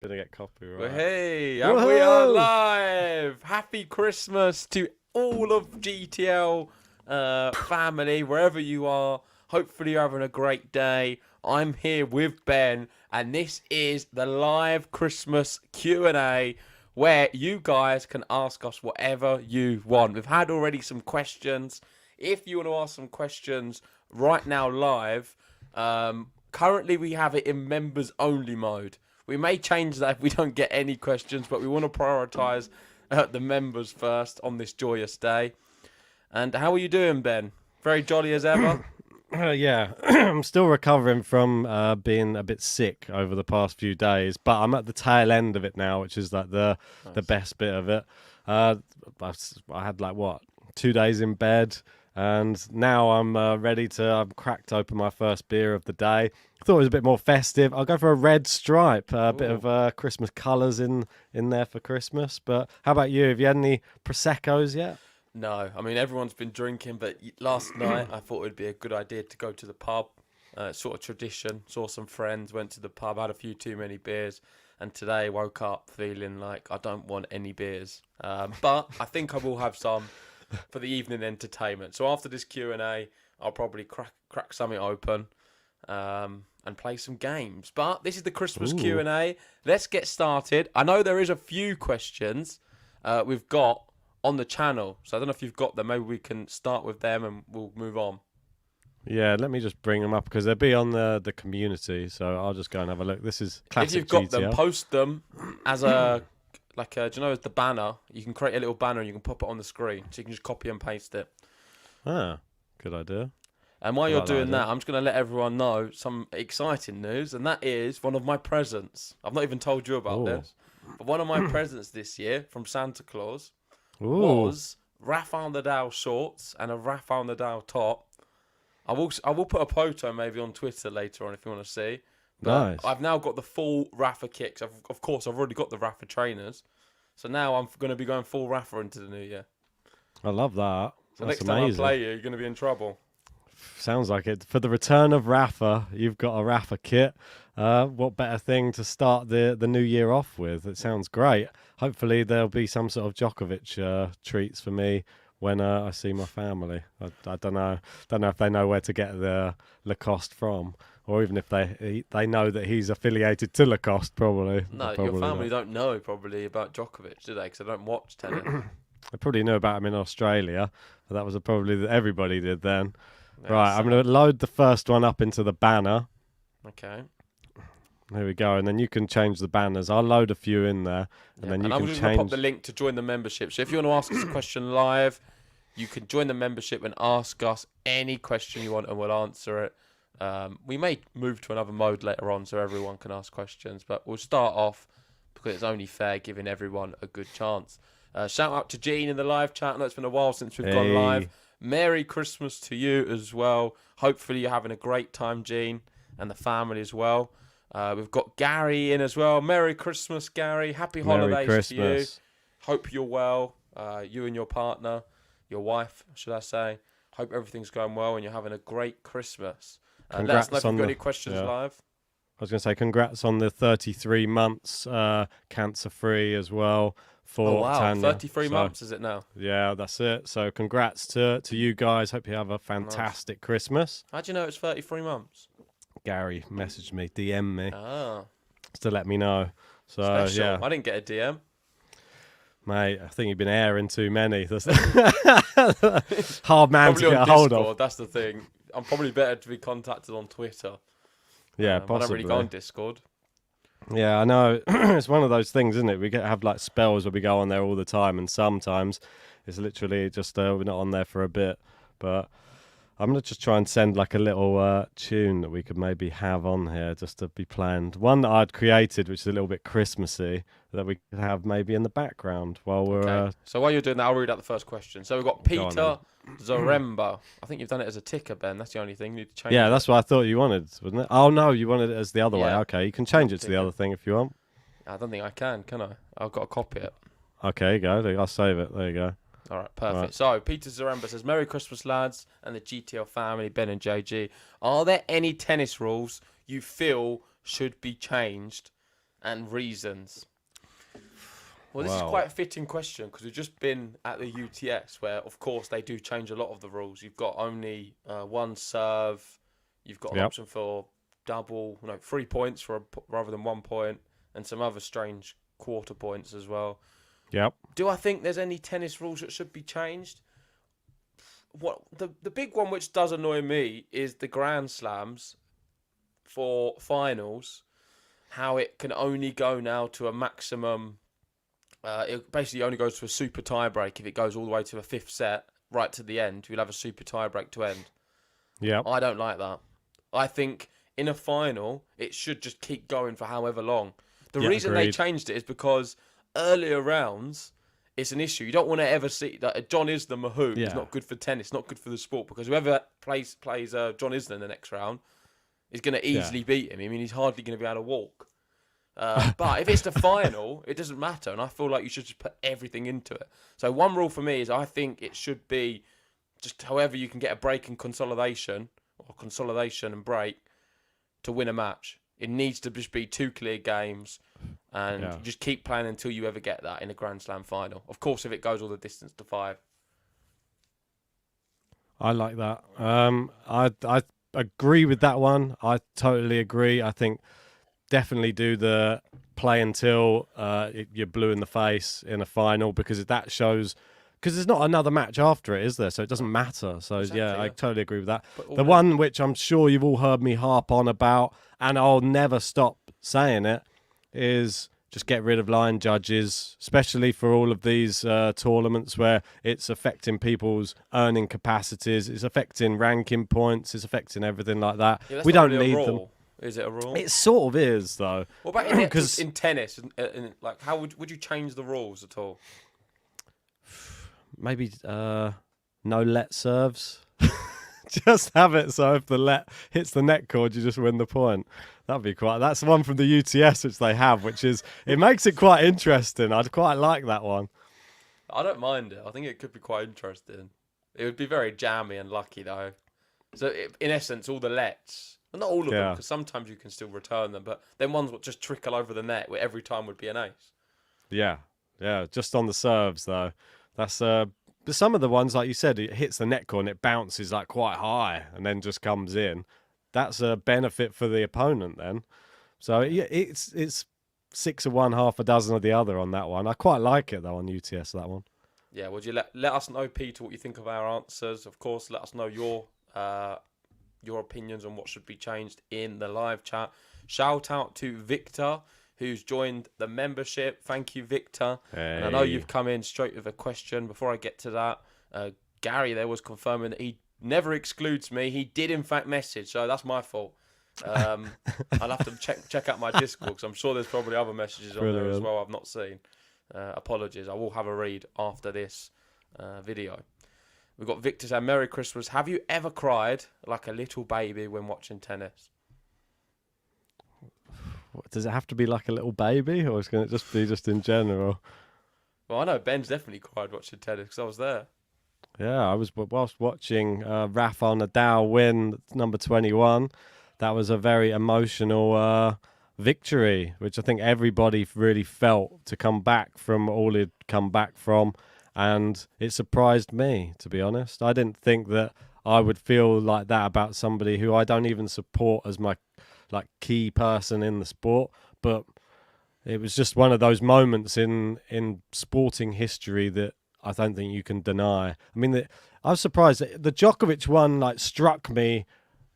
Gonna get copyright. Well, hey, and we are Whoa! live. Happy Christmas to all of GTL family, wherever you are. Hopefully, you're having a great day. I'm here with Ben, and this is the live Christmas Q&A where you guys can ask us whatever you want. We've had already some questions. If you want to ask some questions right now live, currently we have it in members only mode. We may change that if we don't get any questions, but we want to prioritise the members first on this joyous day. And how are you doing, Ben? Very jolly as ever? Yeah, I'm still recovering from being a bit sick over the past few days, but I'm at the tail end of it now, which is like the best bit of it. I had 2 days in bed, and now I'm ready to. I've cracked open my first beer of the day. I thought it was a bit more festive. I'll go for a red stripe, a bit of Christmas colours in there for Christmas. But how about you? Have you had any Prosecco's yet? No, I mean, everyone's been drinking, but last night I thought it would be a good idea to go to the pub. Sort of tradition. Saw some friends, went to the pub, had a few too many beers, and today woke up feeling like I don't want any beers. But I think I will have some for the evening entertainment. So after this Q&A, I'll probably crack something open and play some games. But this is the Christmas Q&A. Let's get started. I know there is a few questions we've got on the channel, so I don't know if you've got them. Maybe we can start with them and we'll move on. Yeah, let me just bring them up because they'll be on the community, so I'll just go and have a look. This is classic If you've got GTL. them, post them as a do you know, as the banner. You can create a little banner and you can pop it on the screen, so you can just copy and paste it. Ah, good idea. And while you're doing idea. that, I'm just going to let everyone know some exciting news, and that is one of my presents. I've not even told you about this, but one of my presents this year from Santa Claus was Rafa Nadal shorts and a Rafa Nadal top. I will put a photo maybe on Twitter later on if you want to see. But Nice. I've now got the full Rafa kicks. Of course, I've already got the Rafa trainers. So now I'm going to be going full Rafa into the new year. I love that. So That's next amazing. time I play you, you're going to be in trouble. Sounds like it. For the return of Rafa, you've got a Rafa kit. What better thing to start the new year off with? It sounds great. Hopefully there'll be some sort of Djokovic treats for me when I see my family. I don't know. Don't know if they know where to get the Lacoste from, or even if they know that he's affiliated to Lacoste. Probably. No, Probably your family not. don't know probably about Djokovic, do they? Because they don't watch tennis. They probably knew about him in Australia. But that was probably that everybody did then. Yeah, Right, I'm so- going to load the first one up into the banner. Okay. There we go, and then you can change the banners. I'll load a few in there, and then you I'm can just going to pop change. the link to join the membership. So if you want to ask us a question live, you can join the membership and ask us any question you want, and we'll answer it. We may move to another mode later on so everyone can ask questions, but we'll start off because it's only fair giving everyone a good chance. Shout out to Gene in the live chat. I know it's been a while since we've gone live. Merry Christmas to you as well. Hopefully you're having a great time, Gene, and the family as well. We've got Gary in as well. Merry Christmas, Gary. Happy holidays to you. Hope you're well. You and your partner, your wife, should I say. Hope everything's going well and you're having a great Christmas. Let us know if you've got any questions live. I was going to say congrats on the 33 months cancer-free as well for Tanya. 33 months is it now? Yeah, that's it. So congrats to you guys. Hope you have a fantastic Christmas. How do you know it's 33 months? Gary messaged me, DM me Ah, to let me know. So special. yeah, I didn't get a DM. mate, I think you've been airing too many. That's hard man Probably to get on a hold Discord, of. that's the thing. I'm probably better to be contacted on Twitter. Yeah, I possibly. don't really go on Discord. Yeah, I know. It's one of those things, isn't it? We have like spells where we go on there all the time, and sometimes it's literally just we're not on there for a bit. But I'm gonna just try and send like a little tune that we could maybe have on here just to be planned. One that I'd created, which is a little bit Christmassy, that we could have maybe in the background while we're. Okay. So while you're doing that, I'll read out the first question. So we've got Go on, Peter Zaremba. I think you've done it as a ticker, Ben. That's the only thing. You need to change Yeah, it. that's what I thought you wanted, wasn't it? Oh no, you wanted it as the other way. Yeah. Okay, you can change it to the Ticker. other thing if you want. I don't think I can I? I've got to copy it. Okay, you go. I'll save it. There you go. All right, perfect. Right. So Peter Zaremba says, Merry Christmas, lads, and the GTL family, Ben and JG. Are there any tennis rules you feel should be changed? and reasons. Well, this is Wow. quite a fitting question because we've just been at the UTS where, of course, they do change a lot of the rules. You've got only one serve. You've got an option for 3 points rather than 1 point, and some other strange quarter points as well. Yep. Do I think there's any tennis rules that should be changed? What the big one which does annoy me is the Grand Slams for finals, how it can only go now to a maximum. It basically only goes to a super tie break if it goes all the way to a fifth set, right to the end. You'll have a super tie break to end. Yeah. I don't like that. I think in a final, it should just keep going for however long. The reason they changed it is because earlier rounds, it's an issue. You don't want to ever see that John Isner Mahut is not good for tennis, not good for the sport, because whoever plays John Isner in the next round is going to easily beat him. I mean, he's hardly going to be able to walk. But if it's the final, it doesn't matter, and I feel like you should just put everything into it. So one rule for me is I think it should be just however you can get a break and consolidation, or consolidation and break, to win a match. It needs to just be 2 clear games, and you just keep playing until you ever get that in a Grand Slam final. Of course, if it goes all the distance to 5. I like that. I agree with that one. I totally agree. I think definitely do the play until you're blue in the face in a final, because that shows, because there's not another match after it, is there? So it doesn't matter. So I totally agree with that. The one which I'm sure you've all heard me harp on about, and I'll never stop saying it, is just get rid of line judges, especially for all of these tournaments where it's affecting people's earning capacities, it's affecting ranking points, it's affecting everything like that. We don't need them. Is it a rule? It sort of is, though. What about in tennis? Like, how would you change the rules at all? Maybe no let serves. Just have it so if the let hits the net cord, you just win the point. That'd be quite. That's the one from the UTS which they have, which is it makes it quite interesting. I'd quite like that one. I don't mind it. I think it could be quite interesting. It would be very jammy and lucky though. So in essence, all the lets. Well, not all of them, because sometimes you can still return them, but then ones would just trickle over the net, where every time would be an ace. Yeah, just on the serves, though. That's but some of the ones, like you said, it hits the net cord and it bounces like quite high and then just comes in. That's a benefit for the opponent then. So it's 6 of one, half a dozen of the other on that one. I quite like it, though, on UTS, that one. Yeah, would you let us know, Peter, what you think of our answers? Of course, let us know your opinions on what should be changed in the live chat. Shout out to Victor, who's joined the membership. Thank you, Victor. Hey. And I know you've come in straight with a question. Before I get to that, Gary there was confirming that he never excludes me. He did, in fact, message, so that's my fault. I'll have to check out my Discord, because I'm sure there's probably other messages on there as well I've not seen. Apologies. I will have a read after this video. We've got Victor saying, Merry Christmas. Have you ever cried like a little baby when watching tennis? Does it have to be like a little baby, or can it just be just in general? Well, I know Ben's definitely cried watching tennis because I was there. Yeah, I was whilst watching Rafa Nadal win number 21. That was a very emotional victory, which I think everybody really felt, to come back from all he'd come back from. And it surprised me, to be honest. I didn't think that I would feel like that about somebody who I don't even support as my key person in the sport. But it was just one of those moments in sporting history that I don't think you can deny. I mean, I was surprised that the Djokovic one struck me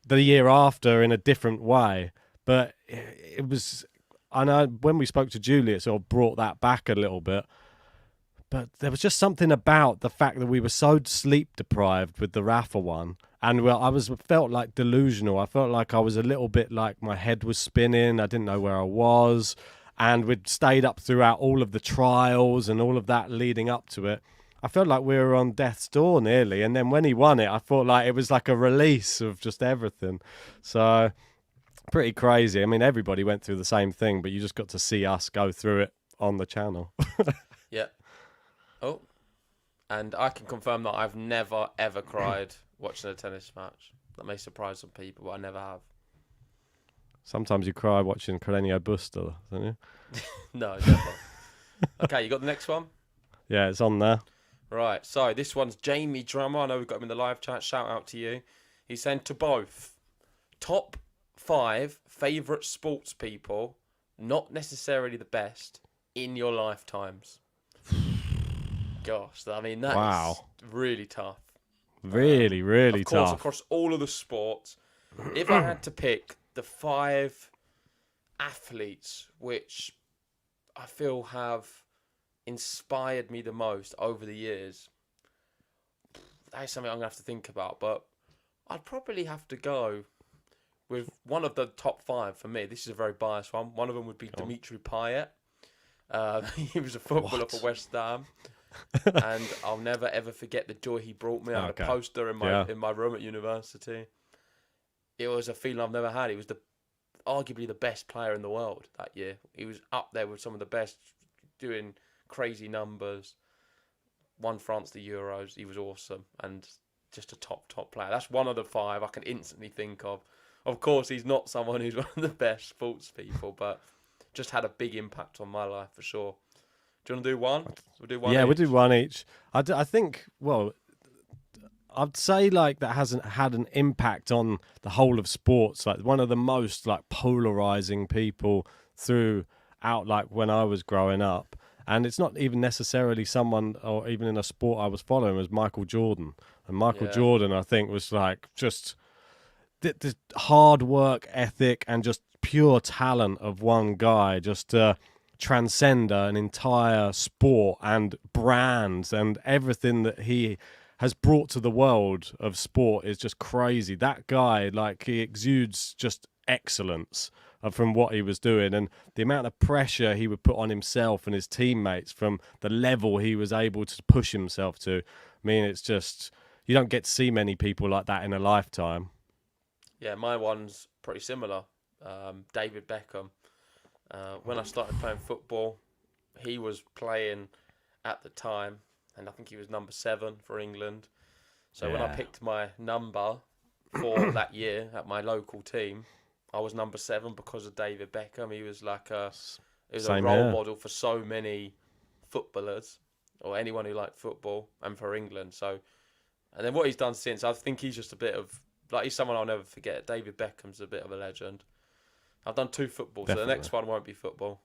the year after in a different way. But it was, I know when we spoke to Julie, it sort of brought that back a little bit. But there was just something about the fact that we were so sleep deprived with the Rafa one, and felt like delusional. I felt like I was a little bit like my head was spinning. I didn't know where I was, and we'd stayed up throughout all of the trials and all of that leading up to it. I felt like we were on death's door nearly, and then when he won it, I thought like it was like a release of just everything. So pretty crazy. I mean, everybody went through the same thing, but you just got to see us go through it on the channel. Yeah. Oh, and I can confirm that I've never, ever cried watching a tennis match. That may surprise some people, but I never have. Sometimes you cry watching Cardenio Buster, don't you? No, never. Okay, you got the next one? Yeah, it's on there. Right, so this one's Jamie Drummer. I know we've got him in the live chat. Shout out to you. He's saying to both, top 5 favourite sports people, not necessarily the best, in your lifetimes. Gosh, I mean, that is really tough. Really of course, tough. across all of the sports, if I had to pick the 5 athletes which I feel have inspired me the most over the years, that is something I'm going to have to think about. But I'd probably have to go with one of the top 5 for me. This is a very biased one. One of them would be Dimitri Payet. He was a footballer for West Ham. And I'll never ever forget the joy he brought me. I had a poster in my room at university. It was a feeling I've never had. He was arguably the best player in the world that year. He was up there with some of the best, doing crazy numbers. Won France the Euros. He was awesome and just a top player. That's one of the 5 I can instantly think of. Of course, he's not someone who's one of the best sports people, but just had a big impact on my life for sure. Do you want to do one? We'll do one each. We'll do one each. I think, well, I'd say like that hasn't had an impact on the whole of sports. Like one of the most like polarizing people throughout like when I was growing up. And it's not even necessarily someone or even in a sport I was following, was Michael Jordan. And Michael Jordan, I think, was like just the hard work ethic and just pure talent of one guy just to transcend an entire sport and brands, and everything that he has brought to the world of sport is just crazy. That guy, like, he exudes just excellence from what he was doing, and the amount of pressure he would put on himself and his teammates from the level he was able to push himself to. I mean, it's just, you don't get to see many people like that in a lifetime. Yeah, my one's pretty similar. David Beckham. When I started playing football, he was playing at the time, and I think he was number 7 for England. So when I picked my number for that year at my local team, I was number 7 because of David Beckham. He was like a role model for so many footballers or anyone who liked football, and for England. So, and then what he's done since, I think he's just a bit of, like, he's someone I'll never forget. David Beckham's a bit of a legend. I've done 2 football, so the next one won't be football.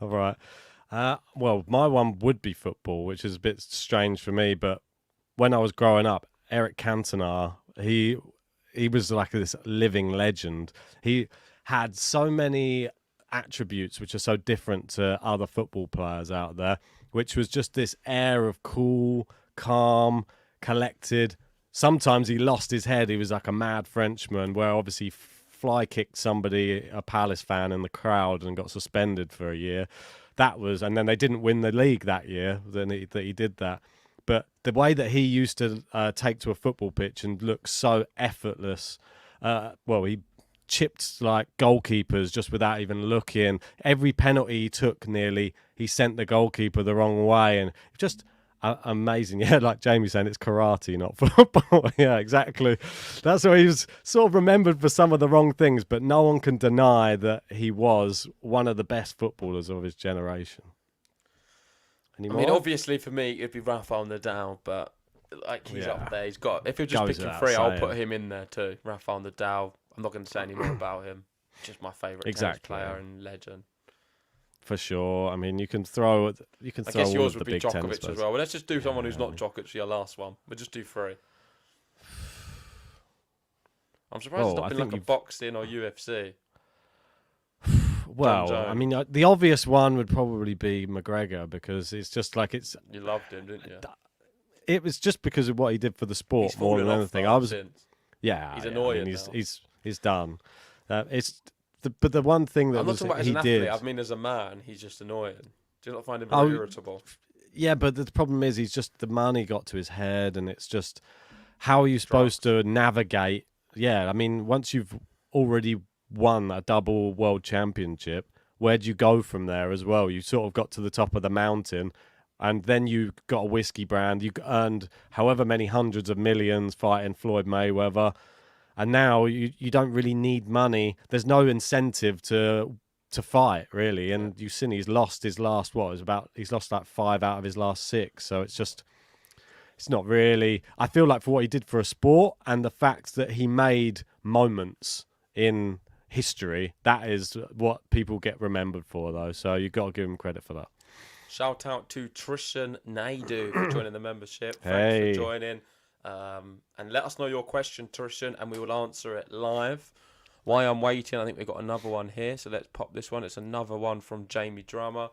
All right. Well, my one would be football, which is a bit strange for me. But when I was growing up, Eric Cantona, he was like this living legend. He had so many attributes which are so different to other football players out there, which was just this air of cool, calm, collected. Sometimes he lost his head. He was like a mad Frenchman, where obviously fly kicked somebody, a Palace fan, in the crowd and got suspended for a year. And then they didn't win the league that year. Then he did that. But the way that he used to take to a football pitch and look so effortless. He chipped like goalkeepers just without even looking. Every penalty he took, nearly, he sent the goalkeeper the wrong way, and just amazing. Yeah, like Jamie saying, it's karate, not football. Yeah, exactly. That's why he was sort of remembered for some of the wrong things, but no one can deny that he was one of the best footballers of his generation. Anymore? I mean, obviously for me, it'd be Rafa Nadal, but like he's up there. He's got. If you're just picking 3, I'll put him in there too. Rafa Nadal. I'm not going to say any more about him. Just my favourite tennis player and legend. For sure. I mean, you can throw. I guess yours would be Djokovic as well. Well, let's just do someone who's not Djokovic for your last one. We'll just do 3. I'm surprised it's not been like a boxing or UFC. Well, I mean, the obvious one would probably be McGregor, because it's just like it's. You loved him, didn't you? It was just because of what he did for the sport more than anything. He's annoying. I mean, he's done. But the one thing that I'm not talking about as an athlete. I mean, as a man, he's just annoying. Do you not find him very irritable? Yeah, but the problem is the money got to his head, and it's just, how are you supposed to navigate? Yeah, I mean, once you've already won a double world championship, where do you go from there as well? You sort of got to the top of the mountain, and then you got a whiskey brand. You earned however many hundreds of millions fighting Floyd Mayweather. And now you don't really need money. There's no incentive to fight really. And you've seen he's lost his last he's lost like 5 out of his last 6. So it's not really. I feel like for what he did for a sport and the fact that he made moments in history, that is what people get remembered for, though. So you've got to give him credit for that. Shout out to Trishan Naidu for joining the membership. Thanks Hey. for joining. And let us know your question, Trishan, and we will answer it live. While I'm waiting, I think we've got another one here. So let's pop this one. It's another one from Jamie Drummer.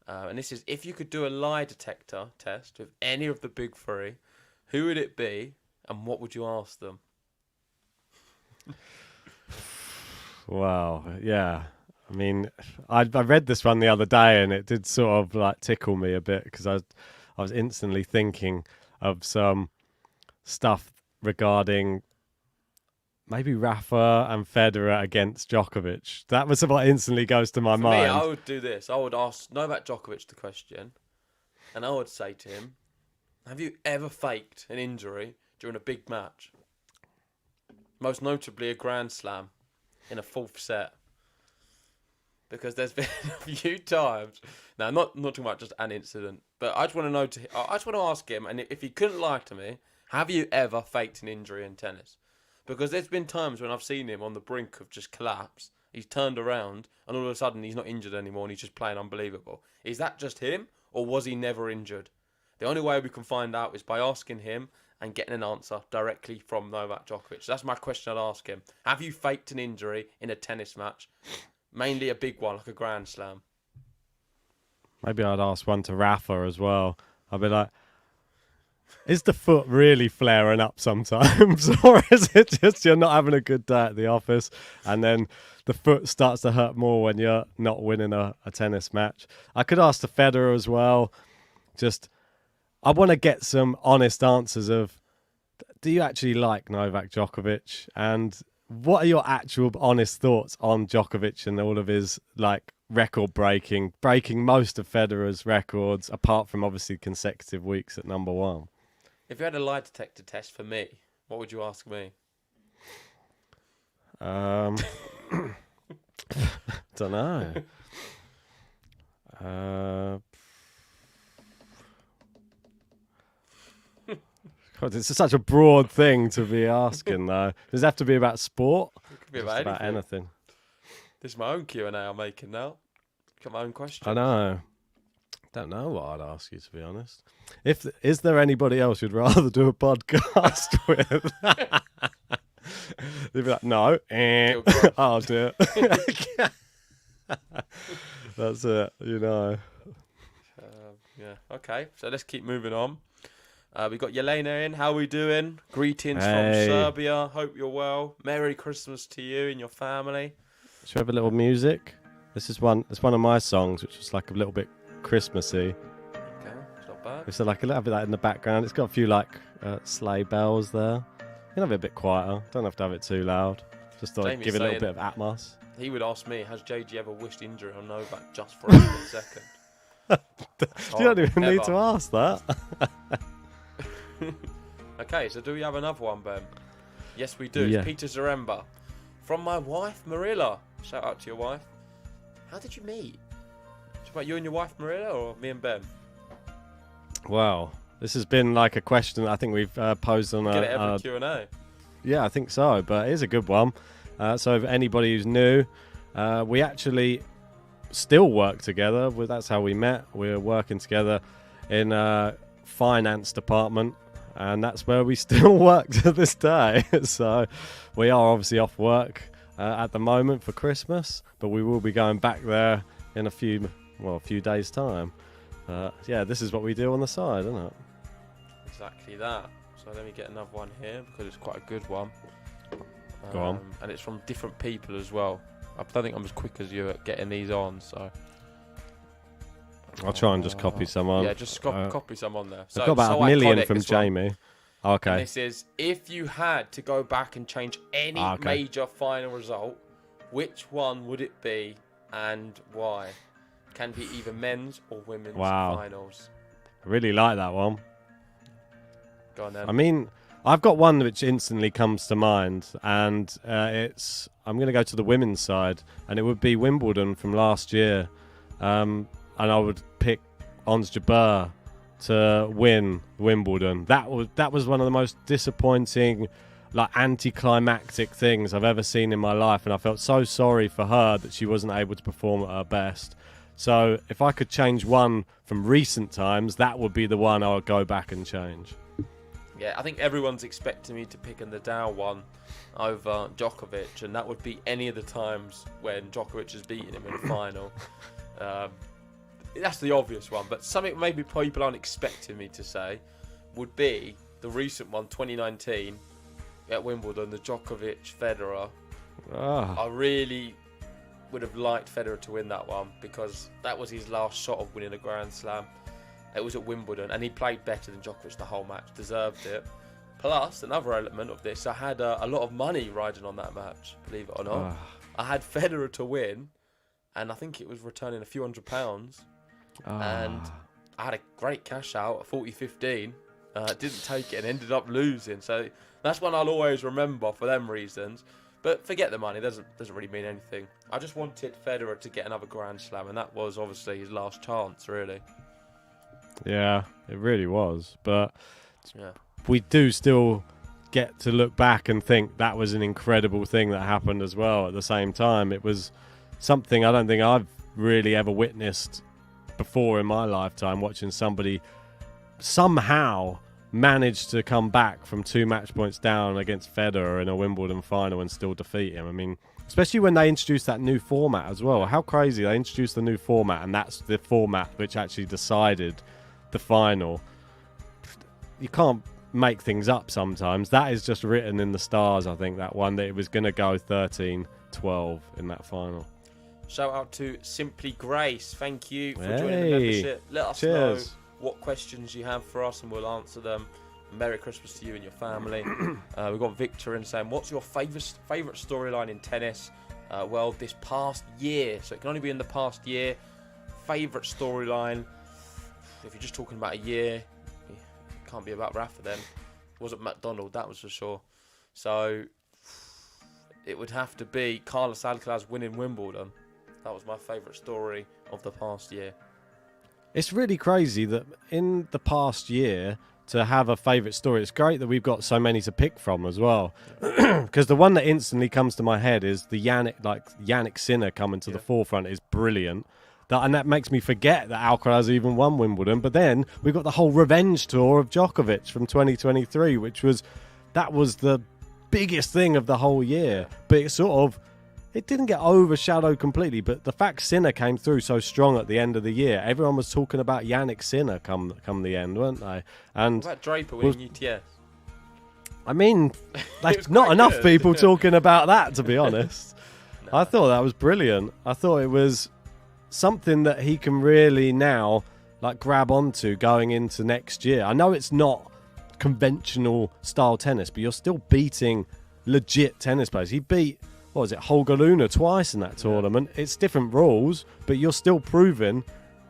And this is, if you could do a lie detector test with any of the big 3, who would it be and what would you ask them? Wow. Yeah. I mean, I read this one the other day and it did sort of like tickle me a bit because I was instantly thinking of some stuff regarding maybe Rafa and Federer against Djokovic. That was what instantly goes to my mind. Me, I would do this. I would ask Novak Djokovic the question and I would say to him, have you ever faked an injury during a big match? Most notably a Grand Slam in a 4th set. Because there's been a few times. Now, not talking about just an incident, but I just want to know. I just want to ask him, and if he couldn't lie to me, have you ever faked an injury in tennis? Because there's been times when I've seen him on the brink of just collapse. He's turned around, and all of a sudden he's not injured anymore, and he's just playing unbelievable. Is that just him, or was he never injured? The only way we can find out is by asking him and getting an answer directly from Novak Djokovic. That's my question I'd ask him. Have you faked an injury in a tennis match? Mainly a big one, like a Grand Slam. Maybe I'd ask one to Rafa as well. I'd be like, is the foot really flaring up sometimes? Or is it just you're not having a good day at the office and then the foot starts to hurt more when you're not winning a tennis match? I could ask the Federer as well. Just, I want to get some honest answers of, do you actually like Novak Djokovic? And what are your actual honest thoughts on Djokovic and all of his like record breaking most of Federer's records, apart from obviously consecutive weeks at number 1? If you had a lie detector test for me, what would you ask me? Don't know. God, it's such a broad thing to be asking, though. Does it have to be about sport? It could be about anything. This is my own Q&A I'm making now. Got my own question. I know. Don't know what I'd ask you, to be honest. Is there anybody else you'd rather do a podcast with? They'd be like, no, I'll do it. That's it, you know. Yeah, okay. So let's keep moving on. We got Yelena in. How are we doing? Greetings from Serbia. Hope you're well. Merry Christmas to you and your family. Should we have a little music? It's one of my songs, which is like a little bit Christmassy. Okay, it's not bad. It's like a little bit that in the background. It's got a few like sleigh bells there. You can have it a bit quieter. Don't have to have it too loud. Just thought I'd give it a little bit of atmos. He would ask me, has JG ever wished injury on Novak just for a split second? You don't even need to ask that. Okay, so do we have another one, Ben? Yes, we do. Yeah. It's Peter Zaremba. From my wife, Marilla. Shout out to your wife. How did you meet? Is it about you and your wife, Marilla, or me and Ben? Wow. This has been like a question I think we've posed on Get it every Q&A. Yeah, I think so, but it is a good one. So if anybody who's new, we actually still work together. That's how we met. We're working together in a finance department, and that's where we still work to this day. So we are obviously off work at the moment for Christmas, but we will be going back there in a few days' time. Yeah, this is what we do on the side, isn't it? Exactly that. So let me get another one here because it's quite a good one. Go on. And it's from different people as well. I don't think I'm as quick as you at getting these on, so I'll try and just copy some on. Yeah, just copy some on there. So, I've got about a million from Jamie. Okay. And this is, if you had to go back and change any major final result, which one would it be and why? Can be either men's or women's finals. I really like that one. Go on then. I mean, I've got one which instantly comes to mind, and I'm going to go to the women's side, and it would be Wimbledon from last year, and I would pick Ons Jabeur to win Wimbledon. That was one of the most disappointing, like, anticlimactic things I've ever seen in my life, and I felt so sorry for her that she wasn't able to perform at her best. So if I could change one from recent times, that would be the one I would go back and change. Yeah, I think everyone's expecting me to pick a Nadal one over Djokovic, and that would be any of the times when Djokovic has beaten him in the final. That's the obvious one, but something maybe people aren't expecting me to say would be the recent one, 2019, at Wimbledon, the Djokovic-Federer. I really would have liked Federer to win that one because that was his last shot of winning a Grand Slam. It was at Wimbledon, and he played better than Djokovic the whole match, deserved it. Plus, another element of this, I had a lot of money riding on that match, believe it or not. I had Federer to win, and I think it was returning a few £100. And I had a great cash out at 40-15. Didn't take it and ended up losing. So that's one I'll always remember for them reasons. But forget the money, doesn't really mean anything. I just wanted Federer to get another Grand Slam, and that was obviously his last chance, really. Yeah, it really was. But we do still get to look back and think that was an incredible thing that happened as well at the same time. It was something I don't think I've really ever witnessed before in my lifetime, watching somebody somehow manage to come back from 2 match points down against Federer in a Wimbledon final and still defeat him. I mean, especially when they introduced that new format as well. How crazy. They introduced the new format, and that's the format which actually decided the final. You can't make things up sometimes. That is just written in the stars, I think, that one, that it was going to go 13-12 in that final. Shout out to Simply Grace. Thank you for joining the membership. Let us know what questions you have for us and we'll answer them. Merry Christmas to you and your family. We've got Victor in saying, what's your favourite storyline in tennis? Well, this past year. So it can only be in the past year. Favourite storyline. If you're just talking about a year, it can't be about Rafa then. It wasn't McDonald, that was for sure. So it would have to be Carlos Alcaraz winning Wimbledon. That was my favourite story of the past year. It's really crazy that in the past year to have a favourite story. It's great that we've got so many to pick from as well. Because the one that instantly comes to my head is the Yannick Sinner coming to the forefront is brilliant. And that makes me forget that Alcaraz even won Wimbledon. But then we've got the whole revenge tour of Djokovic from 2023, which was the biggest thing of the whole year. But it didn't get overshadowed completely. But the fact Sinner came through so strong at the end of the year, everyone was talking about Yannick Sinner come the end, weren't they? And what about Draper winning UTS? I mean, there's not enough people talking about that, to be honest. No. I thought that was brilliant. I thought it was something that he can really now grab onto going into next year. I know it's not conventional style tennis, but you're still beating legit tennis players. He beat, Holger Rune twice in that tournament. It's different rules, but you're still proving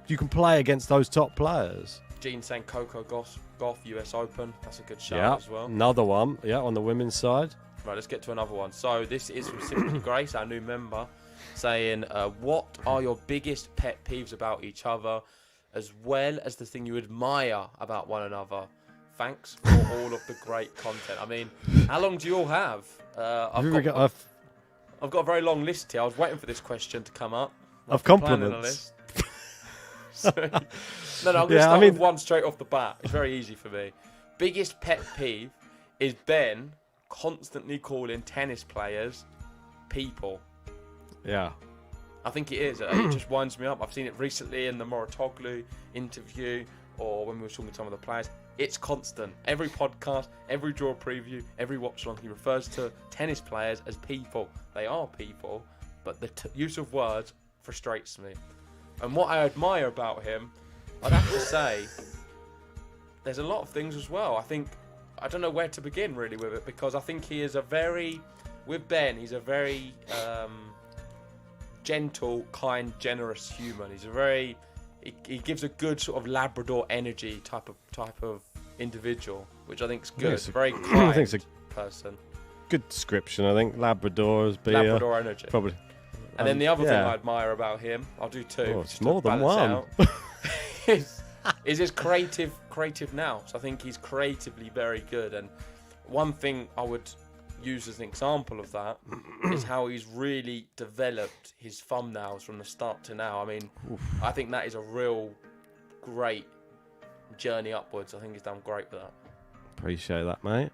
you can play against those top players. Gene saying Coco Gauff US Open. That's a good shout as well. Another one, on the women's side. Right, let's get to another one. So this is from Simply Grace, our new member, saying, what are your biggest pet peeves about each other, as well as the thing you admire about one another? Thanks for all of the great content. I mean, how long do you all have? I've got a very long list here. I was waiting for this question to come up. Of compliments. I'm going to start with one straight off the bat. It's very easy for me. Biggest pet peeve is Ben constantly calling tennis players people. Yeah. I think it is. It just winds me up. I've seen it recently in the Moratoglu interview or when we were talking to some of the players. It's constant. Every podcast, every draw preview, every watch along, he refers to tennis players as people. They are people, but the use of words frustrates me. And what I admire about him, I'd have to say, there's a lot of things as well. I don't know where to begin really with it, because I think he is with Ben, he's a very gentle, kind, generous human. He gives a good sort of Labrador energy type of individual, which I think is good. it's a- Very I kind think it's a person. good description. I think Labrador be Labrador energy. probably. And then the other thing yeah. I admire about him, I'll do two. Oh, just it's to more than balance one. it out, is his creative now. So I think he's creatively very good. And one thing I would use as an example of that is how he's really developed his thumbnails from the start to now. I mean, I think that is a real great journey upwards. I think he's done great with that. Appreciate that, mate.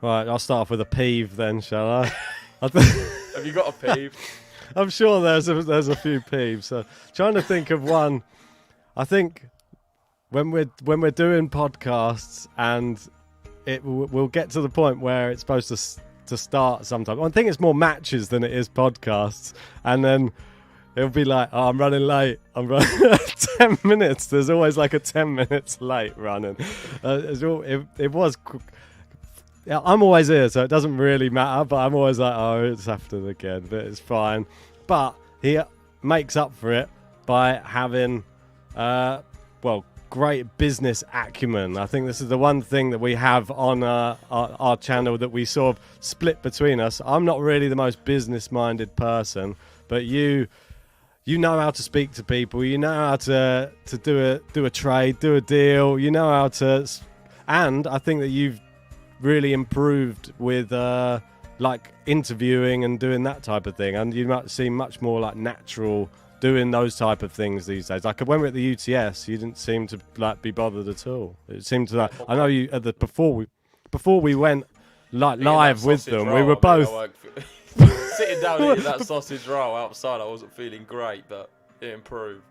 Right, I'll start off with a peeve then, shall I? Have you got a peeve? I'm sure there's a few peeves. So trying to think of one. I think when we're doing podcasts and we'll get to the point where it's supposed to start sometime. I think it's more matches than it is podcasts, and then it'll be like, oh, I'm running late. I'm running 10 minutes. There's always like a 10 minutes late running. It was. Yeah, I'm always here, so it doesn't really matter. But I'm always like, oh, it's happened again, but it's fine. But he makes up for it by having, great business acumen. I think this is the one thing that we have on our channel that we sort of split between us. I'm not really the most business-minded person, but you know how to speak to people. You know how to do a trade, do a deal. You know how to, and I think that you've really improved with like interviewing and doing that type of thing, and you might seem much more like natural doing those type of things these days. Like when we were at the UTS, you didn't seem to like be bothered at all. It seemed to like, I know you at the before we went like live with them, we were both sitting down eating that sausage roll outside. I wasn't feeling great, but it improved.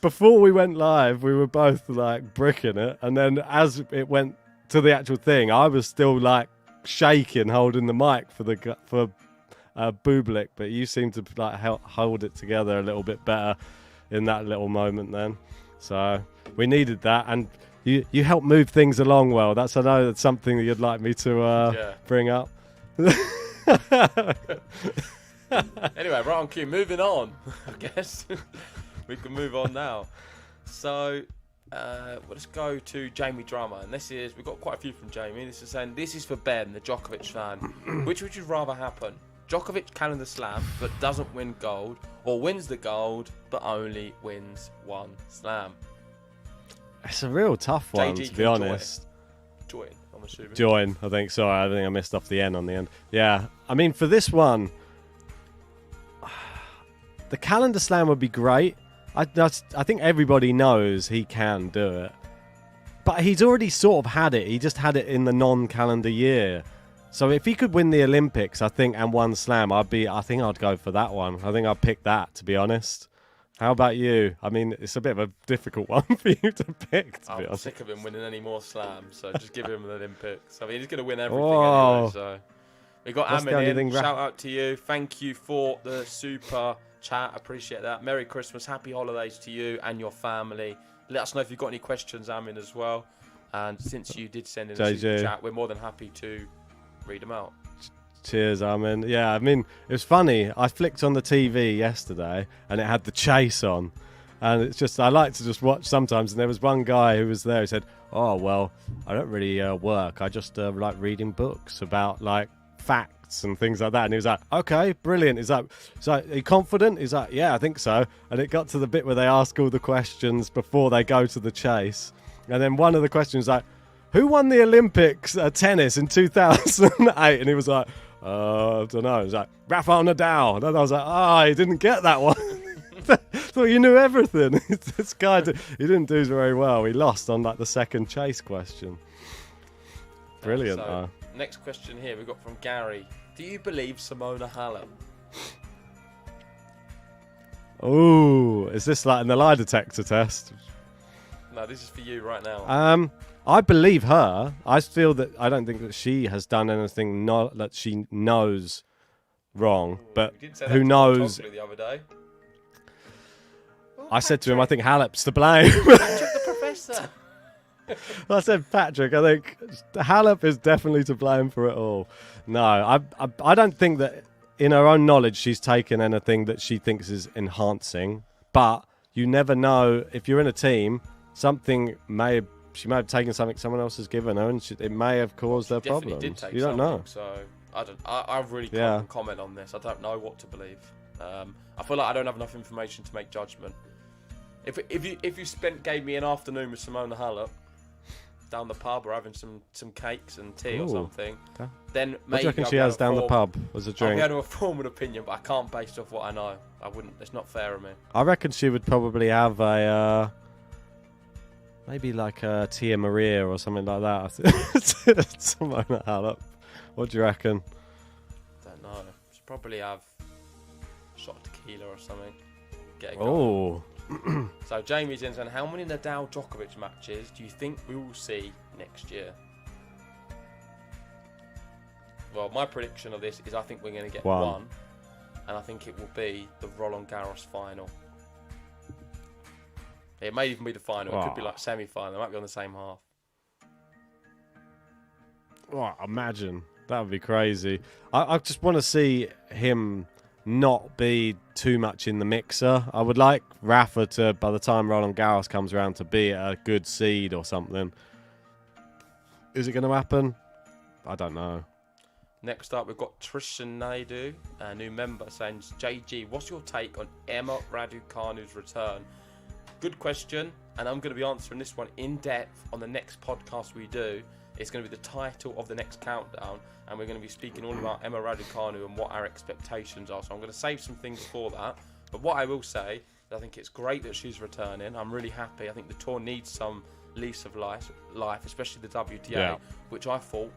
Before we went live, we were both like bricking it, and then as it went to the actual thing, I was still like shaking, holding the mic for Bublik, but you seem to like hold it together a little bit better in that little moment then. So we needed that, and you helped move things along well. I know that's something that you'd like me to bring up. Anyway, right on cue. Moving on, I guess we can move on now. So. Let's go to Jamie Drummer, and we've got quite a few from Jamie. This is saying, this is for Ben, the Djokovic fan. Which would you rather happen? Djokovic calendar slam but doesn't win gold, or wins the gold but only wins one slam? It's a real tough one, to be honest. Join, I'm assuming. Join, I think. Sorry, I think I missed off the N on the end. Yeah, I mean, for this one, the calendar slam would be great. I think everybody knows he can do it. But he's already sort of had it. He just had it in the non-calendar year. So if he could win the Olympics, I think, and one slam, I think I'd go for that one. I think I'd pick that, to be honest. How about you? I mean, it's a bit of a difficult one for you to pick, to be honest. I'm sick of him winning any more slams, so just give him the Olympics. I mean, he's going to win everything anyway, so... We got Amin in. Shout out to you. Thank you for the super chat. Appreciate that. Merry Christmas. Happy holidays to you and your family. Let us know if you've got any questions, Amin, as well. And since you did send in a super chat, we're more than happy to read them out. Cheers, Amin. Yeah, I mean, it was funny. I flicked on the TV yesterday and it had the chase on. And it's just, I like to just watch sometimes. And there was one guy who was there who said, oh, well, I don't really work. I just like reading books about like facts and things like that. And he was like, okay, brilliant. He's like, are you confident? He's like, yeah, I think so. And it got to the bit where they ask all the questions before they go to the chase. And then one of the questions was like, who won the Olympics tennis in 2008? And he was like, I don't know. He was like, Rafa Nadal. And I was like, he didn't get that one. Thought you knew everything. This guy, he didn't do very well. He lost on like the second chase question. Brilliant. So, next question here we got from Gary. Do you believe Simona Halep? Oh, is this like in the lie detector test? No, this is for you right now. I believe her. I don't think that she has done anything that she knows wrong. But who knows? The other day. I said to him, I think Halep's to blame. Patrick the Professor. I said Patrick. I think Halep is definitely to blame for it all. No, I don't think that in her own knowledge she's taken anything that she thinks is enhancing. But you never know. If you're in a team, something may she may have taken something someone else has given her, and it may have caused her Definitely problems. did take You don't know. So I really can't comment on this. I don't know what to believe. I feel like I don't have enough information to make judgment. If you gave me an afternoon with Simona Halep down the pub or having some cakes and tea or something, then maybe what do you reckon she has down the pub as a drink? I'll be able to form an opinion, but I can't based off what I know. I wouldn't. It's not fair of me. I reckon she would probably have a maybe like a Tia Maria or something like that. Simona Halep. What do you reckon? Don't know. She'd probably have a shot of tequila or something. Get it going. So Jamie's in saying, how many Nadal-Djokovic matches do you think we will see next year? Well, my prediction of this is I think we're going to get one, and I think it will be the Roland Garros final. It may even be the final. It could be like semi-final. It might be on the same half. Oh, imagine. That would be crazy. I just want to see him not be too much in the mixer. I would like Rafa to, by the time Roland Garros comes around, to be a good seed or something. Is it going to happen? I don't know. Next up, we've got Tristan Naidu, a new member, saying, JG, what's your take on Emma Raducanu's return? Good question, and I'm going to be answering this one in depth on the next podcast we do. It's going to be the title of the next countdown, and we're going to be speaking all about Emma Raducanu and what our expectations are. So I'm going to save some things for that. But what I will say is I think it's great that she's returning. I'm really happy. I think the tour needs some lease of life, especially the WTA, which I thought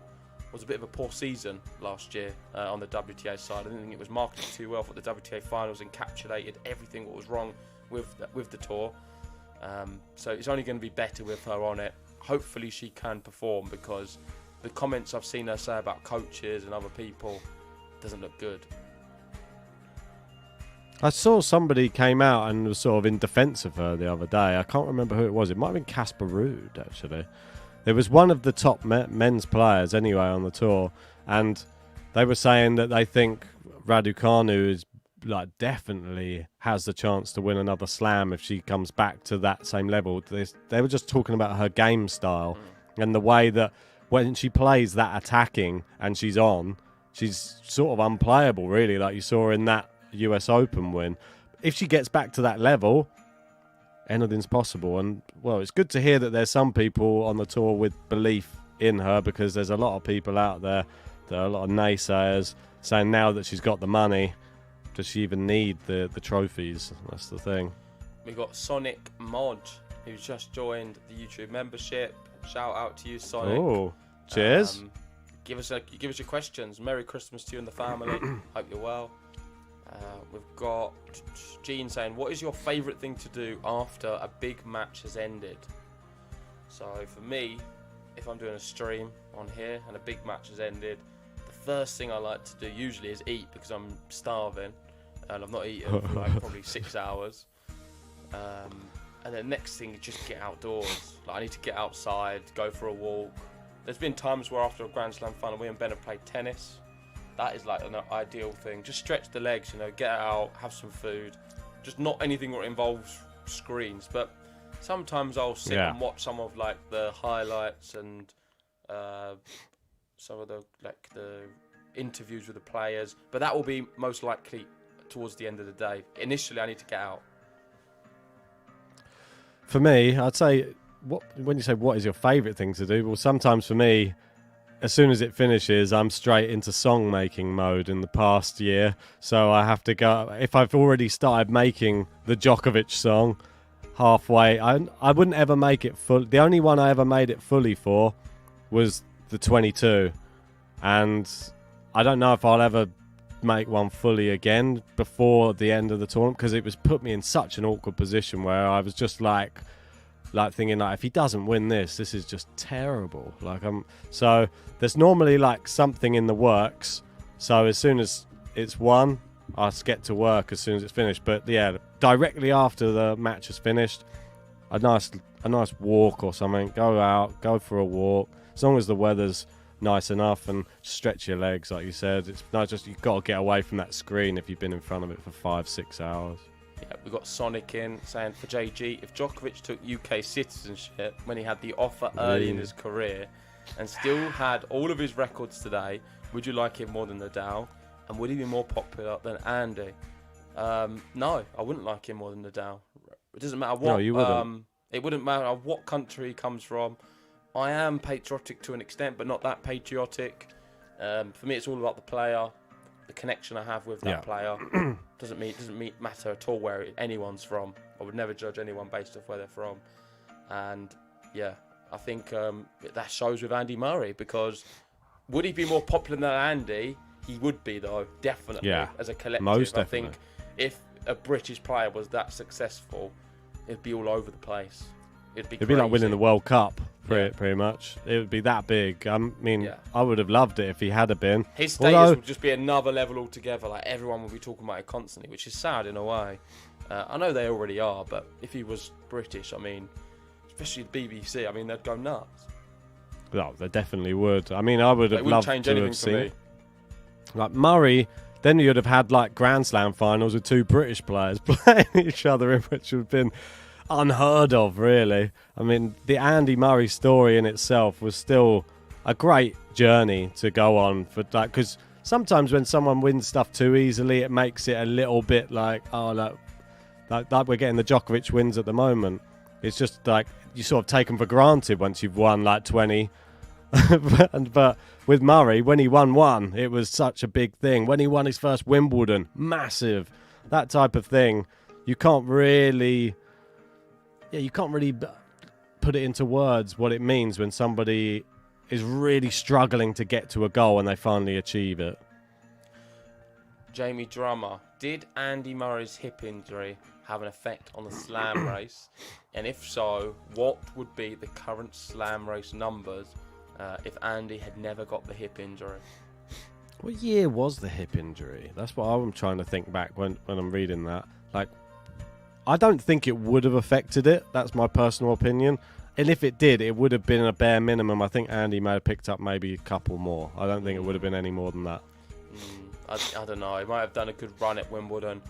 was a bit of a poor season last year on the WTA side. I didn't think it was marketed too well. For the WTA finals encapsulated everything what was wrong with the tour. So it's only going to be better with her on it. Hopefully she can perform, because the comments I've seen her say about coaches and other people doesn't look good. I saw somebody came out and was sort of in defence of her the other day. I can't remember who it was. It might have been Casper Ruud, actually. There was one of the top men's players anyway on the tour, and they were saying that they think Raducanu is definitely has the chance to win another slam if she comes back to that same level. They were just talking about her game style and the way that when she plays that attacking and she's sort of unplayable, really, like you saw in that US Open win. If she gets back to that level, anything's possible. And well, it's good to hear that there's some people on the tour with belief in her, because there's a lot of people out there, there are a lot of naysayers saying now that she's got the money, does she even need the trophies? That's the thing. We got Sonic Mod, who's just joined the YouTube membership. Shout out to you, Sonic. Oh, cheers. Give us your questions. Merry Christmas to you and the family. Hope you're well. We've got Gene saying, what is your favourite thing to do after a big match has ended? So for me, if I'm doing a stream on here and a big match has ended, the first thing I like to do usually is eat, because I'm starving and I've not eaten for probably 6 hours. And then next thing is just get outdoors. I need to get outside, go for a walk. There's been times where after a Grand Slam final, we and Ben have played tennis. That is an ideal thing. Just stretch the legs, get out, have some food. Just not anything that involves screens. But sometimes I'll sit and watch some of the highlights and some of the interviews with the players. But that will be most likely towards the end of the day. Initially, I need to get out. For me, I'd say, when you say what is your favourite thing to do, well, sometimes for me, as soon as it finishes, I'm straight into song making mode in the past year. So I have to go, if I've already started making the Djokovic song halfway, I wouldn't ever make it full. The only one I ever made it fully for was the 22. And I don't know if I'll ever make one fully again before the end of the tournament, because it was put me in such an awkward position where I was just thinking if he doesn't win this is just terrible. So there's normally something in the works. So as soon as it's won, I'll get to work as soon as it's finished. But yeah, directly after the match is finished, a nice walk or something. Go out, go for a walk. As long as the weather's nice enough, and stretch your legs, like you said. It's not just, you've got to get away from that screen if you've been in front of it for 5-6 hours. Yeah, we got Sonic in saying for JG, if Djokovic took UK citizenship when he had the offer early in his career and still had all of his records today, would you like him more than Nadal? And would he be more popular than Andy? No, I wouldn't like him more than Nadal. It doesn't matter what. No, you wouldn't. It wouldn't matter what country he comes from. I am patriotic to an extent, but not that patriotic. For me, it's all about the player, the connection I have with that player. Doesn't matter at all where anyone's from. I would never judge anyone based off where they're from. And yeah, I think that shows with Andy Murray, because would he be more popular than Andy? He would be, though, definitely, as a collective. Most I definitely. think if a British player was that successful, it'd be all over the place. It'd be like winning the World Cup, pretty much. It would be that big. I mean, I would have loved it if he had been. His status would just be another level altogether. Like, everyone would be talking about it constantly, which is sad in a way. I know they already are, but if he was British, I mean, especially the BBC, I mean, they'd go nuts. Well, they definitely would. I mean, I would have loved to have seen it. Like Murray, then you'd have had like Grand Slam finals with two British players playing each other in, which would have been unheard of, really. I mean, the Andy Murray story in itself was still a great journey to go on for that, because sometimes when someone wins stuff too easily, it makes it a little bit like, oh, like we're getting the Djokovic wins at the moment. It's just like you sort of take them for granted once you've won like 20. but with Murray, when he won one, it was such a big thing. When he won his first Wimbledon, massive. That type of thing, you can't really put it into words what it means when somebody is really struggling to get to a goal and they finally achieve it. Jamie Drummer, did Andy Murray's hip injury have an effect on the slam race? And if so, what would be the current slam race numbers if Andy had never got the hip injury? What year was the hip injury? That's what I'm trying to think back when I'm reading that. Like, I don't think it would have affected it. That's my personal opinion. And if it did, it would have been a bare minimum. I think Andy may have picked up maybe a couple more. I don't think it would have been any more than that. I don't know. He might have done a good run at Wimbledon.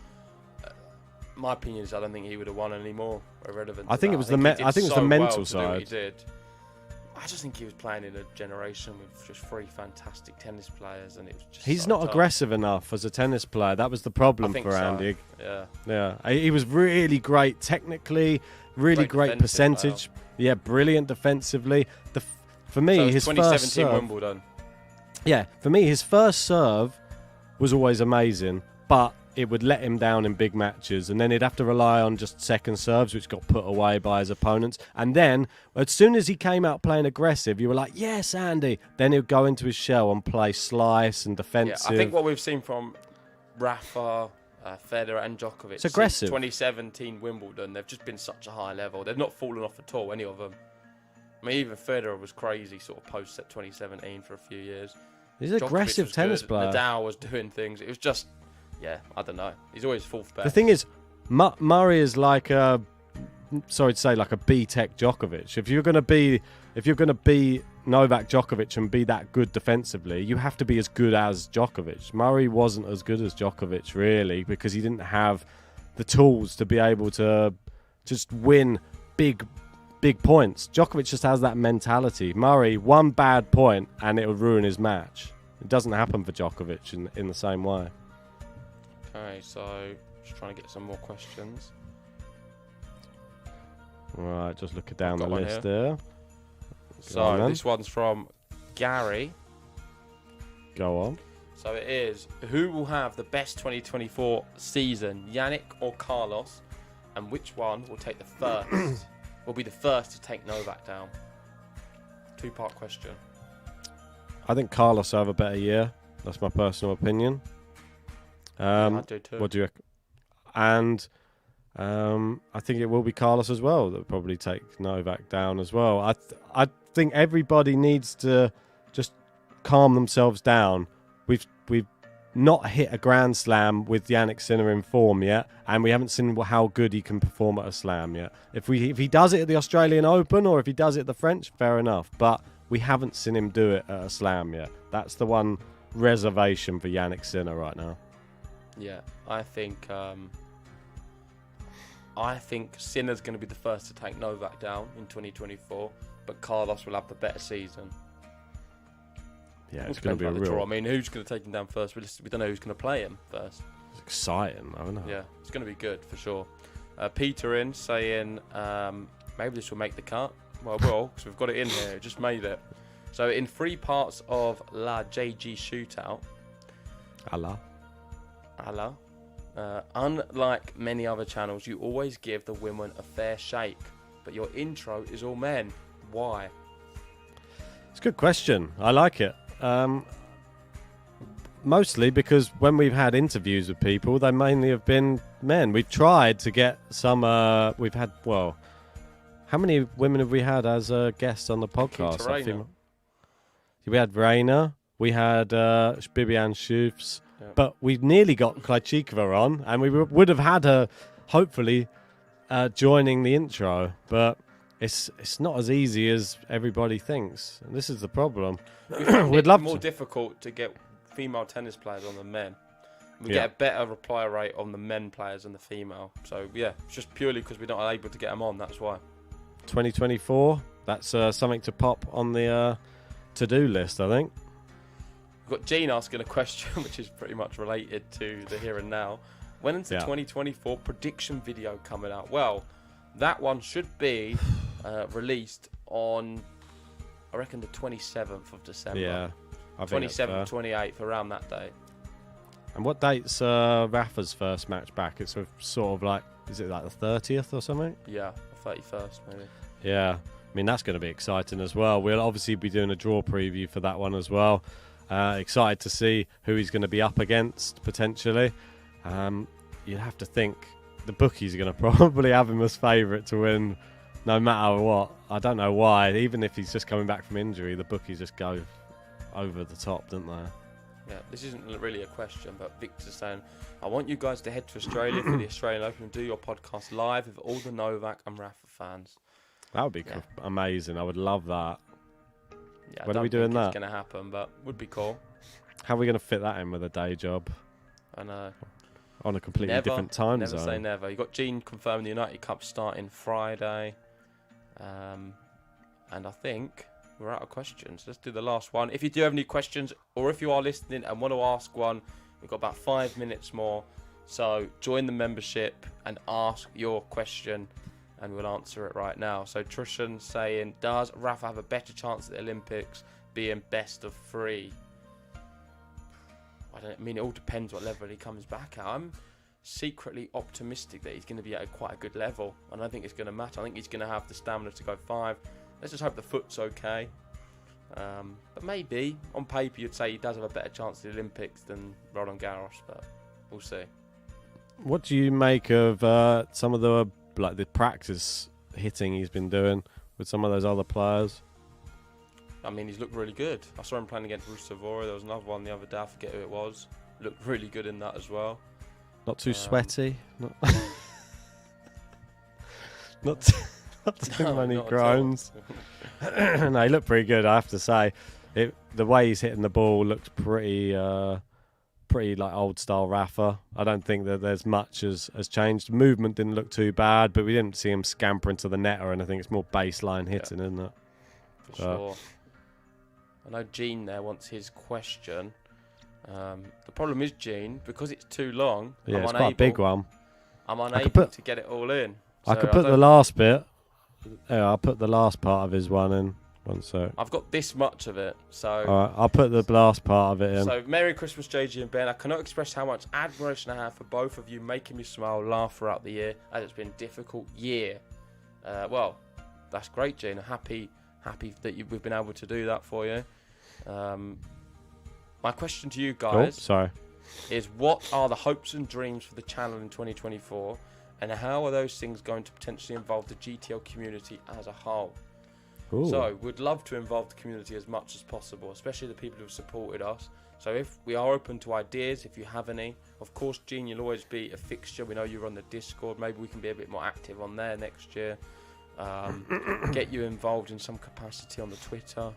My opinion is I don't think he would have won any more. Irrelevant. I think it was the mental side. He did. I just think he was playing in a generation with just three fantastic tennis players, and it was just. He's so not tough. Aggressive enough as a tennis player. That was the problem for Andy. Yeah. He was really great technically, really great percentage. Player. Yeah, brilliant defensively. For me, so his 2017 first serve, Wimbledon. Yeah, for me, his first serve was always amazing, but it would let him down in big matches, and then he'd have to rely on just second serves, which got put away by his opponents. And then, as soon as he came out playing aggressive, you were like, yes, Andy. Then he'd go into his shell and play slice and defensive. Yeah, I think what we've seen from Rafa, Federer and Djokovic it's aggressive. Since 2017 Wimbledon, they've just been such a high level. They've not fallen off at all, any of them. I mean, even Federer was crazy sort of post 2017 for a few years. He's an aggressive tennis player. Nadal was doing things. It was just... Yeah, I don't know. He's always fourth best. The thing is, Murray is like a, sorry to say, like a B-Tech Djokovic. If you're going to be Novak Djokovic and be that good defensively, you have to be as good as Djokovic. Murray wasn't as good as Djokovic, really, because he didn't have the tools to be able to just win big points. Djokovic just has that mentality. Murray, one bad point and it would ruin his match. It doesn't happen for Djokovic in the same way. Okay, so just trying to get some more questions. Right, just looking down the list there. So this one's from Gary. Go on. So it is, who will have the best 2024 season, Yannick or Carlos? And which one will take the first? Will be the first to take Novak down? Two-part question. I think Carlos will have a better year. That's my personal opinion. I do too. What do you reckon? And I think it will be Carlos as well that will probably take Novak down as well. I think everybody needs to just calm themselves down. We've not hit a Grand Slam with Jannik Sinner in form yet, and we haven't seen how good he can perform at a Slam yet. If he does it at the Australian Open or if he does it at the French, fair enough. But we haven't seen him do it at a Slam yet. That's the one reservation for Jannik Sinner right now. Yeah, I think I think Sinner's going to be the first to take Novak down in 2024, but Carlos will have the better season. Yeah, it's going to be a real... draw. I mean, who's going to take him down first? We don't know who's going to play him first. It's exciting, I don't know. Yeah, it's going to be good for sure. Peter in saying maybe this will make the cut. Well, because we've got it in here. It just made it. So in 3 parts of La JG Shootout, Allah. Unlike many other channels, you always give the women a fair shake, but your intro is all men. Why? It's a good question. I like it. Mostly because when we've had interviews with people, they mainly have been men. We've tried to get some... we've had, well... How many women have we had as guests on the podcast? We had Raina. We had Bibian Shufs. Yep. But we nearly got Krajcikova on, and we would have had her, hopefully, joining the intro. But it's not as easy as everybody thinks. And this is the problem. We'd love more difficult to get female tennis players on than men. We get a better reply rate on the men players than the female. So, yeah, it's just purely because we're not able to get them on. That's why. 2024, that's something to pop on the to-do list, I think. We've got Gene asking a question, which is pretty much related to the here and now. When is the 2024 prediction video coming out? Well, that one should be released on, I reckon, the 27th of December. Yeah. 27th, 28th, around that date. And what date's Rafa's first match back? It's sort of like, is it like the 30th or something? Yeah, the 31st maybe. Yeah, I mean, that's going to be exciting as well. We'll obviously be doing a draw preview for that one as well. Excited to see who he's going to be up against, potentially. You'd have to think the bookies are going to probably have him as favourite to win no matter what. I don't know why. Even if he's just coming back from injury, the bookies just go over the top, don't they? Yeah, this isn't really a question, but Victor's saying, I want you guys to head to Australia for the Australian Open and do your podcast live with all the Novak and Rafa fans. That would be amazing. I would love that. Yeah, when are we doing that? It's going to happen, but would be cool. How are we going to fit that in with a day job? I know. On a completely different time zone. Never say never. You got Gene confirming the United Cup starting Friday. And I think we're out of questions. Let's do the last one. If you do have any questions, or if you are listening and want to ask one, we've got about 5 minutes more. So join the membership and ask your question, and we'll answer it right now. So Trishan saying, does Rafa have a better chance at the Olympics being best of 3? I mean, it all depends what level he comes back at. I'm secretly optimistic that he's going to be at quite a good level. I don't think it's going to matter. I think he's going to have the stamina to go 5. Let's just hope the foot's okay. But maybe, on paper, you'd say he does have a better chance at the Olympics than Roland Garros, but we'll see. What do you make of some of the practice hitting he's been doing with some of those other players? I mean, he's looked really good. I saw him playing against Rusevora. There was another one the other day. I forget who it was. Looked really good in that as well. Not too sweaty. Not too many groans. No, he looked pretty good, I have to say. The way he's hitting the ball looked pretty like old style Rafa. I don't think that there's much has changed. Movement didn't look too bad, but we didn't see him scamper into the net or anything. It's more baseline hitting, isn't it? For sure. I know Gene there wants his question. The problem is, Gene, because it's too long. Yeah, it's quite a big one. I'm unable to get it all in. So I could put the last bit. Yeah, I'll put the last part of his one in. One sec. I've got this much of it, so... Alright, I'll put the last part of it in. So, Merry Christmas, JG and Ben. I cannot express how much admiration I have for both of you, making me smile, laugh throughout the year, as it's been a difficult year. Well, that's great, Gene. I'm happy that we've been able to do that for you. My question to you guys is, what are the hopes and dreams for the channel in 2024, and how are those things going to potentially involve the GTL community as a whole? Ooh. So we'd love to involve the community as much as possible, especially the people who have supported us. So if we are open to ideas, if you have any, of course, Gene, you'll always be a fixture. We know you're on the Discord. Maybe we can be a bit more active on there next year. Get you involved in some capacity on the Twitter.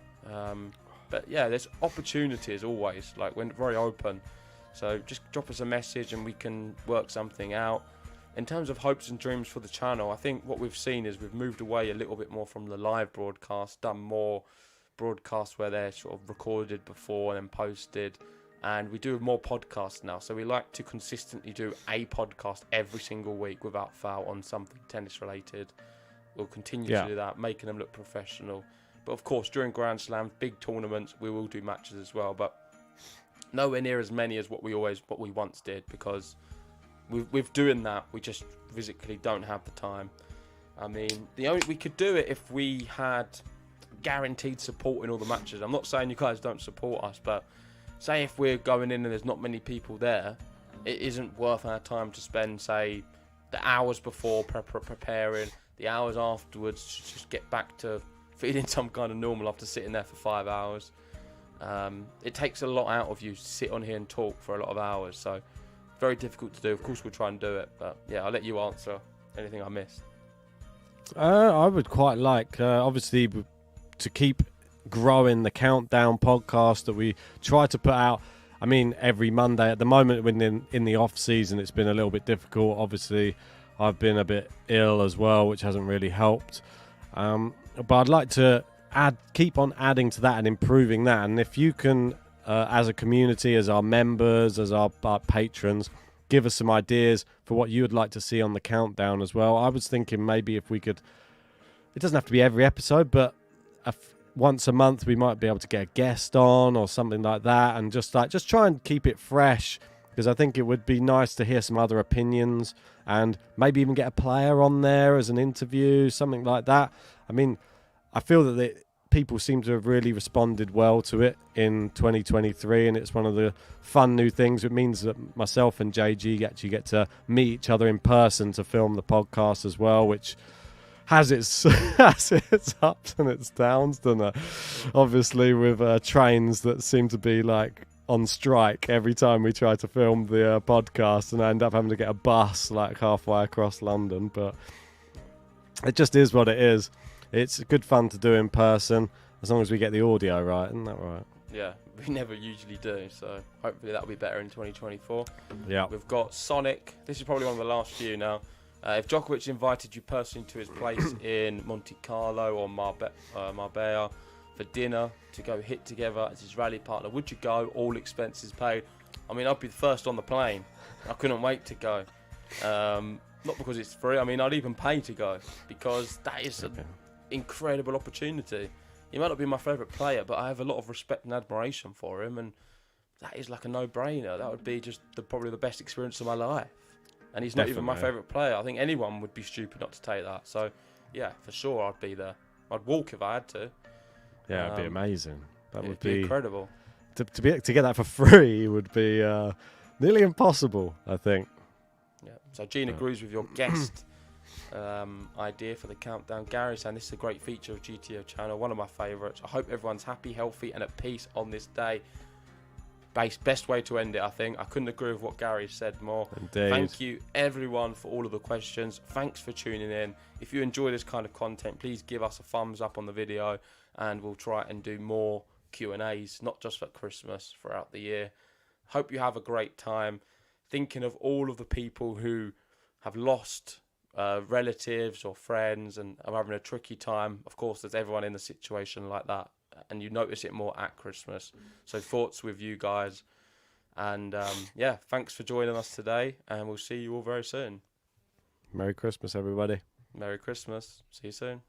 But yeah, there's opportunities always. Like, we're very open. So just drop us a message and we can work something out. in terms of hopes and dreams for the channel, I think what we've seen is we've moved away a little bit more from the live broadcast, done more broadcasts where they're sort of recorded before and then posted, and we do more podcasts now. So we like to consistently do a podcast every single week without fail on something tennis related. We'll continue to do that, making them look professional. But of course, during Grand Slams, big tournaments, we will do matches as well, but nowhere near as many as what we once did, because with doing that, we just physically don't have the time. I mean, we could do it if we had guaranteed support in all the matches. I'm not saying you guys don't support us, but say if we're going in and there's not many people there, it isn't worth our time to spend, say, the hours before preparing, the hours afterwards to just get back to feeling some kind of normal after sitting there for 5 hours. It takes a lot out of you to sit on here and talk for a lot of hours, so very difficult to do. Of course, we'll try and do it, but yeah, I'll let you answer anything I missed. I would quite like, obviously, to keep growing the Countdown podcast that we try to put out. I mean, every Monday. At the moment, when in the off season, it's been a little bit difficult. Obviously, I've been a bit ill as well, which hasn't really helped. But I'd like to keep on adding to that and improving that. And if you can, as a community, as our members, as our patrons, give us some ideas for what you would like to see on the Countdown as well. I was thinking maybe if we could, it doesn't have to be every episode, but once a month we might be able to get a guest on or something like that, and just try and keep it fresh, because I think it would be nice to hear some other opinions and maybe even get a player on there as an interview, something like that. I mean, I feel that people seem to have really responded well to it in 2023, and it's one of the fun new things. It means that myself and JG actually get to meet each other in person to film the podcast as well, which has its ups and its downs, doesn't it? Obviously, with trains that seem to be like on strike every time we try to film the podcast, and I end up having to get a bus like halfway across London. But it just is what it is. It's good fun to do in person, as long as we get the audio right, isn't that right? Yeah, we never usually do, so hopefully that'll be better in 2024. Yeah. We've got Sonic. This is probably one of the last few now. If Djokovic invited you personally to his place in Monte Carlo or Marbella for dinner to go hit together as his rally partner, would you go? All expenses paid. I mean, I'd be the first on the plane. I couldn't wait to go. Not because it's free. I mean, I'd even pay to go, because that is an incredible opportunity. He might not be my favourite player, but I have a lot of respect and admiration for him, and that is like a no-brainer. That would be just probably the best experience of my life. And he's not even my favourite player. I think anyone would be stupid not to take that. So, yeah, for sure I'd be there. I'd walk if I had to. Yeah, it'd be amazing. That would be incredible. To get that for free would be nearly impossible, I think. Yeah. So Gene agrees with your guest idea for the Countdown. Gary saying this is a great feature of GTO channel, one of my favourites. I hope everyone's happy, healthy, and at peace on this day. Best way to end it, I think. I couldn't agree with what Gary said more. Indeed. Thank you, everyone, for all of the questions. Thanks for tuning in. If you enjoy this kind of content, please give us a thumbs up on the video, and we'll try and do more Q&As, not just for Christmas, throughout the year. Hope you have a great time. Thinking of all of the people who have lost relatives or friends and are having a tricky time. Of course, there's everyone in a situation like that, and you notice it more at Christmas. So thoughts with you guys. And yeah, thanks for joining us today, and we'll see you all very soon. Merry Christmas, everybody. Merry Christmas. See you soon.